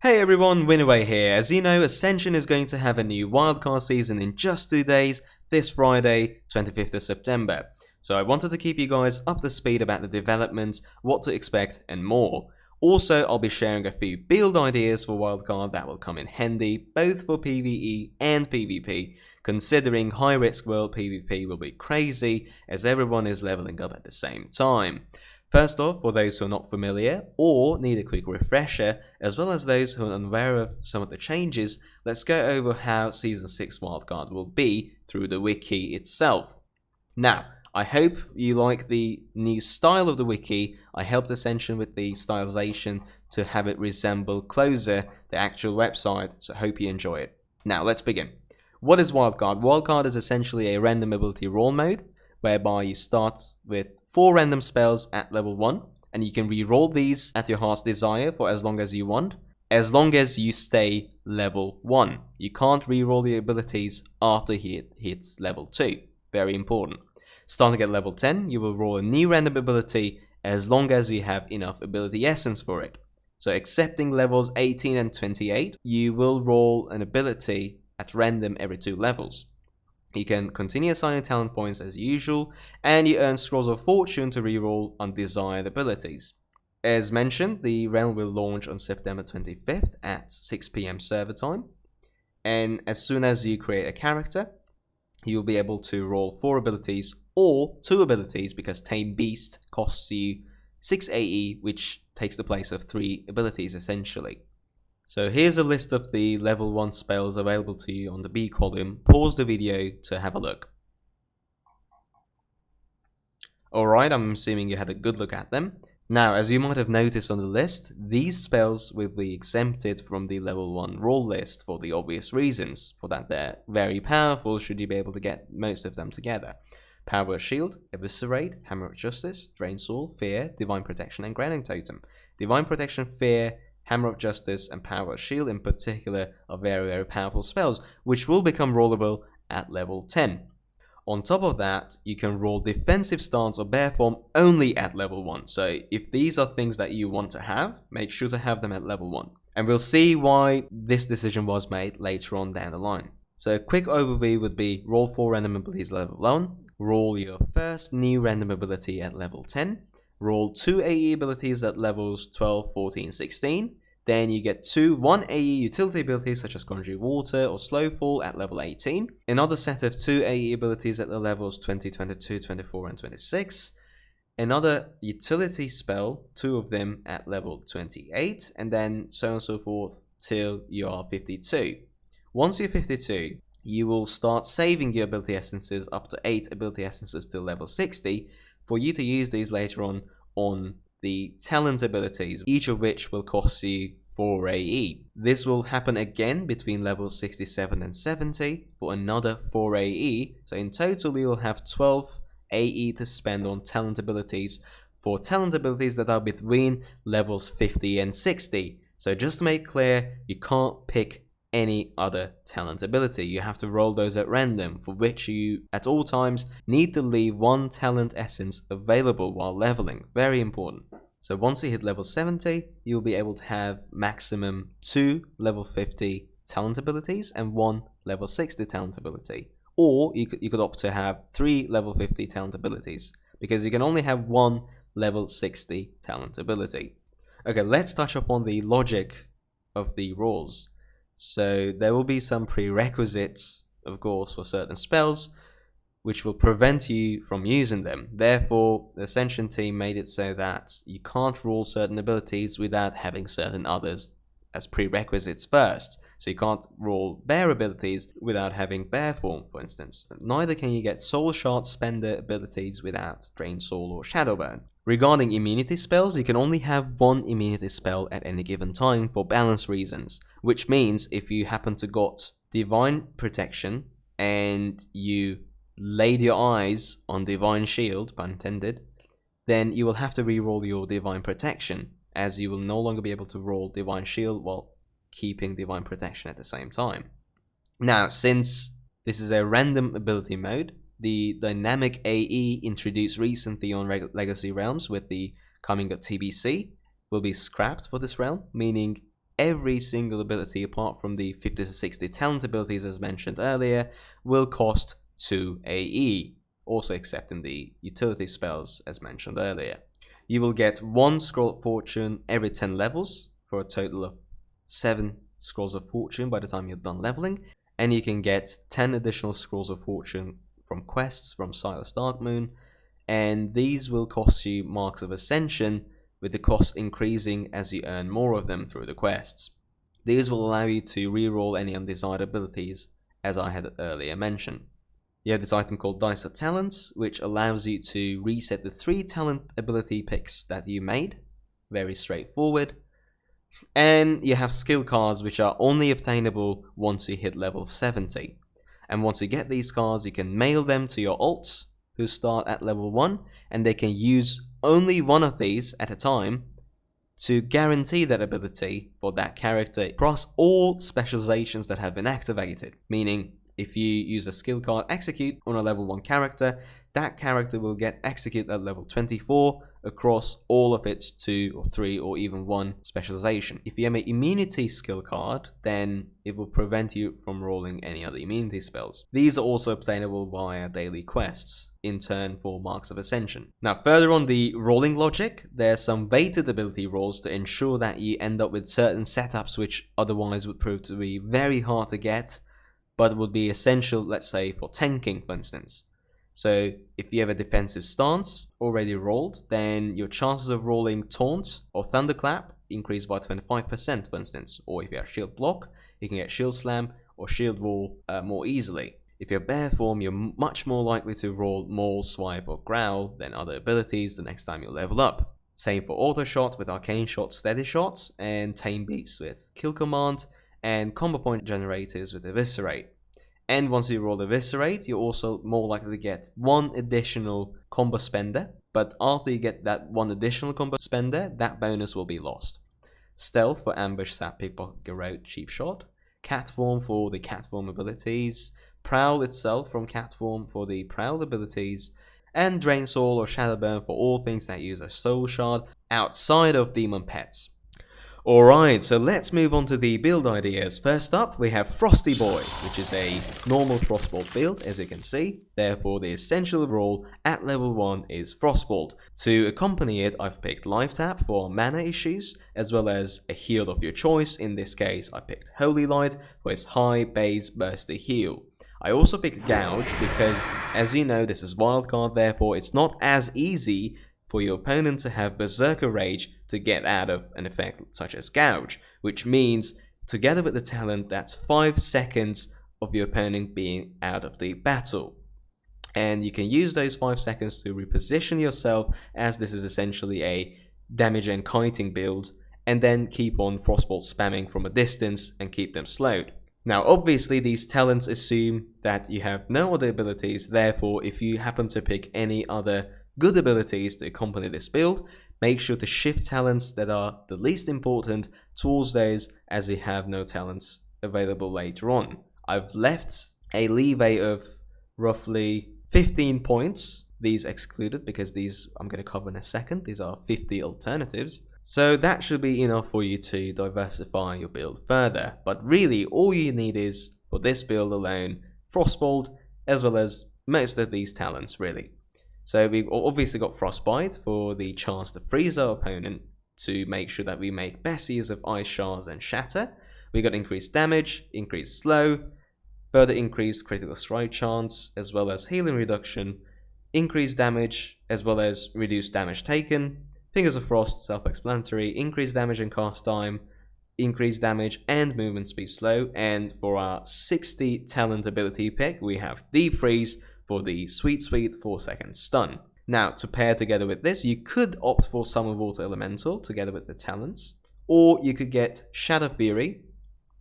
Hey everyone, Winaway here. As you know, Ascension is going to have a new wildcard season in just 2 days, this Friday, 25th of September. So I wanted to keep you guys up to speed about the developments, what to expect, and more. Also, I'll be sharing a few build ideas for wildcard that will come in handy, both for PvE and PvP, considering high-risk world PvP will be crazy, as everyone is leveling up at the same time. First off, for those who are not familiar or need a quick refresher, as well as those who are unaware of some of the changes, let's go over how Season 6 wildcard will be through the wiki itself. Now, I hope you like the new style of the wiki. I helped Ascension with the stylization to have it resemble closer the actual website, so I hope you enjoy it. Now, let's begin. What is wildcard? Wildcard is essentially a random ability roll mode, whereby you start with 4 random spells at level 1, and you can re-roll these at your heart's desire for as long as you want, as long as you stay level 1. You can't re-roll the abilities after he hits level 2. Very important. Starting at level 10, you will roll a new random ability as long as you have enough ability essence for it. So excepting levels 18 and 28, you will roll an ability at random every 2 levels. You can continue assigning talent points as usual, and you earn Scrolls of Fortune to reroll undesired abilities. As mentioned, the realm will launch on September 25th at 6 PM server time, and as soon as you create a character, you'll be able to roll 4 abilities or 2 abilities, because Tame Beast costs you 6 AE, which takes the place of 3 abilities essentially. So here's a list of the level 1 spells available to you on the B column. Pause the video to have a look. Alright, I'm assuming you had a good look at them. Now, as you might have noticed on the list, these spells will be exempted from the level 1 roll list for the obvious reasons. For that they're very powerful should you be able to get most of them together. Power Shield, Eviscerate, Hammer of Justice, Drain Soul, Fear, Divine Protection, and Grounding Totem. Divine Protection, Fear, Hammer of Justice, and Power Shield in particular are very powerful spells, which will become rollable at level 10. On top of that, you can roll Defensive Stance or Bear Form only at level 1, so if these are things that you want to have, make sure to have them at level 1. And we'll see why this decision was made later on down the line. So a quick overview would be roll 4 random abilities level 1, roll your first new random ability at level 10, roll 2 AE abilities at levels 12, 14, 16, then you get 1 AE utility abilities such as Conjure Water or Slowfall at level 18, another set of 2 AE abilities at the levels 20, 22, 24, and 26, another utility spell, 2 of them at level 28, and then so on and so forth till you are 52. Once you're 52, you will start saving your ability essences up to 8 ability essences till level 60 for you to use these later on the talent abilities, each of which will cost you 4 AE. This will happen again between levels 67 and 70 for another 4 AE, so in total you'll have 12 AE to spend on talent abilities for talent abilities that are between levels 50 and 60. So just to make clear, you can't pick any other talent ability. You have to roll those at random, for which you at all times need to leave 1 talent essence available while leveling. Very important. So once you hit level 70, you'll be able to have maximum 2 level 50 talent abilities and 1 level 60 talent ability. Or you could opt to have 3 level 50 talent abilities, because you can only have 1 level 60 talent ability. Okay, let's touch upon the logic of the rolls. So there will be some prerequisites, of course, for certain spells, which will prevent you from using them. Therefore, the Ascension team made it so that you can't roll certain abilities without having certain others as prerequisites first. So you can't roll bear abilities without having bear form, for instance. Neither can you get soul shard spender abilities without drain soul or shadow burn. Regarding immunity spells, you can only have 1 immunity spell at any given time for balance reasons, which means if you happen to got Divine Protection and you laid your eyes on Divine Shield, pun intended, then you will have to re-roll your Divine Protection, as you will no longer be able to roll Divine Shield while keeping Divine Protection at the same time. Now, since this is a random ability mode, the dynamic AE introduced recently on Legacy Realms with the coming of TBC will be scrapped for this realm, meaning every single ability apart from the 50 to 60 talent abilities as mentioned earlier will cost 2 AE, also excepting the utility spells as mentioned earlier. You will get 1 Scroll of Fortune every 10 levels for a total of 7 Scrolls of Fortune by the time you're done leveling, and you can get 10 additional Scrolls of Fortune from quests from Silas Darkmoon, and these will cost you Marks of Ascension, with the cost increasing as you earn more of them through the quests. These will allow you to reroll any undesired abilities, as I had earlier mentioned. You have this item called Dice of Talents, which allows you to reset the 3 talent ability picks that you made. Very straightforward. And you have skill cards, which are only obtainable once you hit level 70. And once you get these cards, you can mail them to your alts, who start at level 1, and they can use only one of these at a time to guarantee that ability for that character across all specializations that have been activated. Meaning, if you use a skill card Execute on a level 1 character, that character will get Execute at level 24 across all of its 2 or 3 or even 1 specialization. If you have an immunity skill card, then it will prevent you from rolling any other immunity spells. These are also obtainable via daily quests, in turn for Marks of Ascension. Now further on the rolling logic, there's some weighted ability rolls to ensure that you end up with certain setups which otherwise would prove to be very hard to get, but would be essential, let's say, for tanking, for instance. So if you have a defensive stance already rolled, then your chances of rolling Taunt or Thunderclap increase by 25%, for instance. Or if you have Shield Block, you can get Shield Slam or Shield Wall more easily. If you're Bear Form, you're much more likely to roll Maul, Swipe or Growl than other abilities the next time you level up. Same for Auto Shot with Arcane Shot, Steady Shot, and Tame Beasts with Kill Command, and Combo Point Generators with Eviscerate. And once you roll Eviscerate, you're also more likely to get 1 additional combo spender, but after you get that 1 additional combo spender, that bonus will be lost. Stealth for Ambush, Sap, Pickpocket, Garrote, Cheap Shot. Cat Form for the Cat Form abilities. Prowl itself from Cat Form for the Prowl abilities. And Drain Soul or Shadowburn for all things that use a Soul Shard outside of Demon Pets. Alright, so let's move on to the build ideas. First up, we have Frosty Boy, which is a normal Frostbolt build, as you can see. Therefore, the essential role at level 1 is Frostbolt. To accompany it, I've picked Life Tap for mana issues, as well as a heal of your choice. In this case, I picked Holy Light for its high base bursty heal. I also picked Gouge because, as you know, this is wildcard, therefore it's not as easy for your opponent to have Berserker Rage to get out of an effect such as Gouge, which means, together with the talent, that's 5 seconds of your opponent being out of the battle. And you can use those 5 seconds to reposition yourself, as this is essentially a damage and kiting build, and then keep on Frostbolt spamming from a distance and keep them slowed. Now obviously these talents assume that you have no other abilities, therefore if you happen to pick any other good abilities to accompany this build, make sure to shift talents that are the least important towards those, as you have no talents available later on. I've left a leeway of roughly 15 points, these excluded because these I'm going to cover in a second. These are 50 alternatives, so that should be enough for you to diversify your build further. But really all you need is, for this build alone, Frostbolt, as well as most of these talents really. So we've obviously got Frostbite for the chance to freeze our opponent, to make sure that we make best use of Ice Shards and Shatter. We got increased damage, increased slow, further increased critical strike chance, as well as healing reduction, increased damage, as well as reduced damage taken. Fingers of Frost, self-explanatory, increased damage and cast time, increased damage and movement speed slow. And for our 60 talent ability pick, we have Deep Freeze for the sweet 4-second stun. Now, to pair together with this, you could opt for Summon Water Elemental together with the talents, or you could get Shadow Fury,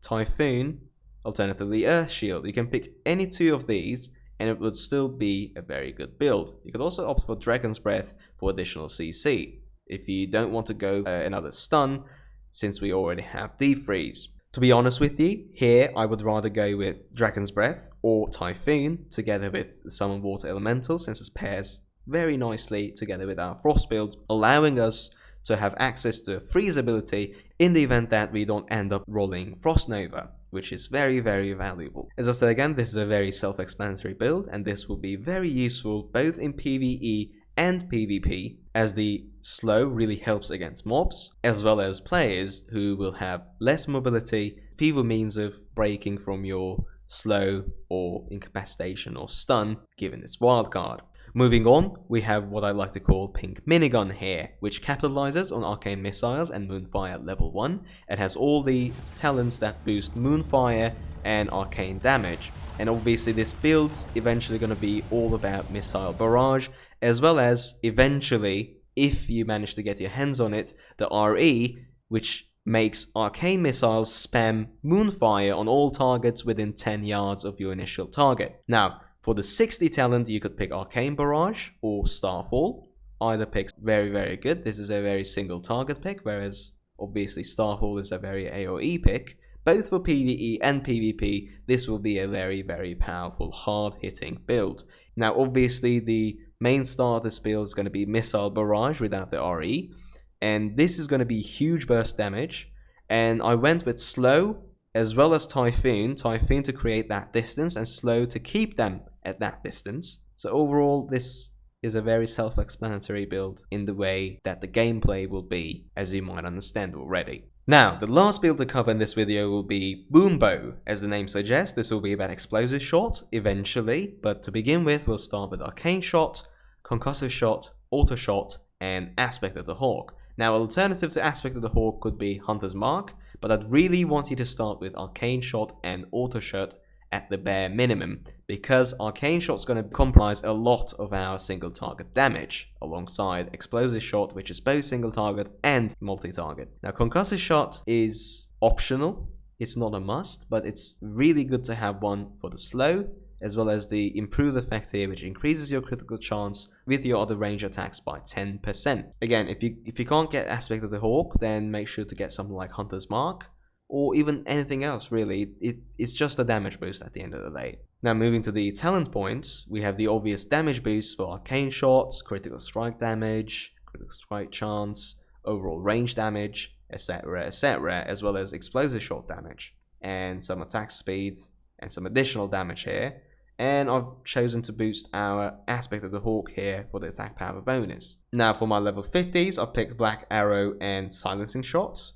Typhoon, alternatively Earth Shield. You can pick any 2 of these and it would still be a very good build. You could also opt for Dragon's Breath for additional CC, if you don't want to go another stun, since we already have Deep Freeze. To be honest with you, here I would rather go with Dragon's Breath or Typhoon together with the Summon Water Elemental, since it pairs very nicely together with our Frost build, allowing us to have access to a freeze ability in the event that we don't end up rolling Frost Nova, which is very, very valuable. As I said again, this is a very self-explanatory build, and this will be very useful both in PvE and PvP, as the slow really helps against mobs, as well as players who will have less mobility, fewer means of breaking from your slow or incapacitation or stun given its wildcard. Moving on, we have what I like to call Pink Minigun here, which capitalizes on Arcane Missiles and Moonfire level 1, and has all the talents that boost Moonfire and Arcane damage. And obviously this build's eventually going to be all about Missile Barrage, as well as eventually, if you manage to get your hands on it, the RE, which makes Arcane Missiles spam Moonfire on all targets within 10 yards of your initial target. Now, for the 60 talent, you could pick Arcane Barrage or Starfall. Either pick's very, very good. This is a very single target pick, whereas obviously Starfall is a very AoE pick. Both for PvE and PvP, this will be a very, very powerful, hard-hitting build. Now, obviously, the main star of this build is going to be Missile Barrage without the RE, and this is going to be huge burst damage. And I went with Slow as well as Typhoon to create that distance, and Slow to keep them at that distance. So overall, this is a very self-explanatory build in the way that the gameplay will be, as you might understand already. Now, the last build to cover in this video will be Boom Bow. As the name suggests, this will be about Explosive Shot eventually, but to begin with, we'll start with Arcane Shot, Concussive Shot, Auto Shot, and Aspect of the Hawk. Now, alternative to Aspect of the Hawk could be Hunter's Mark, but I'd really want you to start with Arcane Shot and Auto Shot at the bare minimum, because Arcane Shot's going to comprise a lot of our single target damage, alongside Explosive Shot, which is both single target and multi-target. Now, Concussive Shot is optional, it's not a must, but it's really good to have one for the slow, as well as the improved effect here, which increases your critical chance with your other range attacks by 10%. Again, if you can't get Aspect of the Hawk, then make sure to get something like Hunter's Mark, or even anything else really. It's just a damage boost at the end of the day. Now, moving to the talent points, we have the obvious damage boosts for Arcane Shots, critical strike damage, critical strike chance, overall range damage, etc, etc, as well as Explosive Shot damage, and some attack speed, and some additional damage here. And I've chosen to boost our Aspect of the Hawk here for the attack power bonus. Now, for my level 50s, I've picked Black Arrow and Silencing Shot.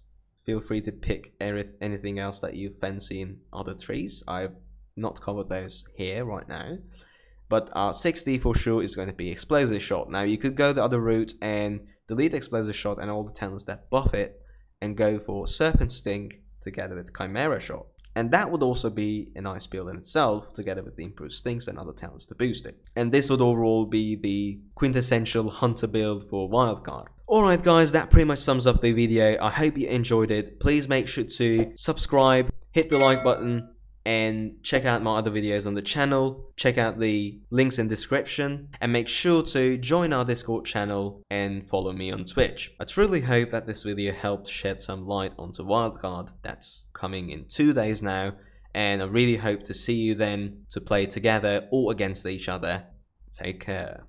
Feel free to pick anything else that you fancy in other trees. I've not covered those here right now. But 60 for sure is going to be Explosive Shot. Now, you could go the other route and delete Explosive Shot and all the talents that buff it, and go for Serpent Sting together with Chimera Shot. And that would also be a nice build in itself, together with the improved stings and other talents to boost it. And this would overall be the quintessential hunter build for Wildcard. Alright guys, that pretty much sums up the video. I hope you enjoyed it. Please make sure to subscribe, hit the like button, and check out my other videos on the channel. Check out the links in the description, and make sure to join our Discord channel and follow me on Twitch. I truly hope that this video helped shed some light onto Wildcard. That's coming in 2 days now, and I really hope to see you then to play together or against each other. Take care.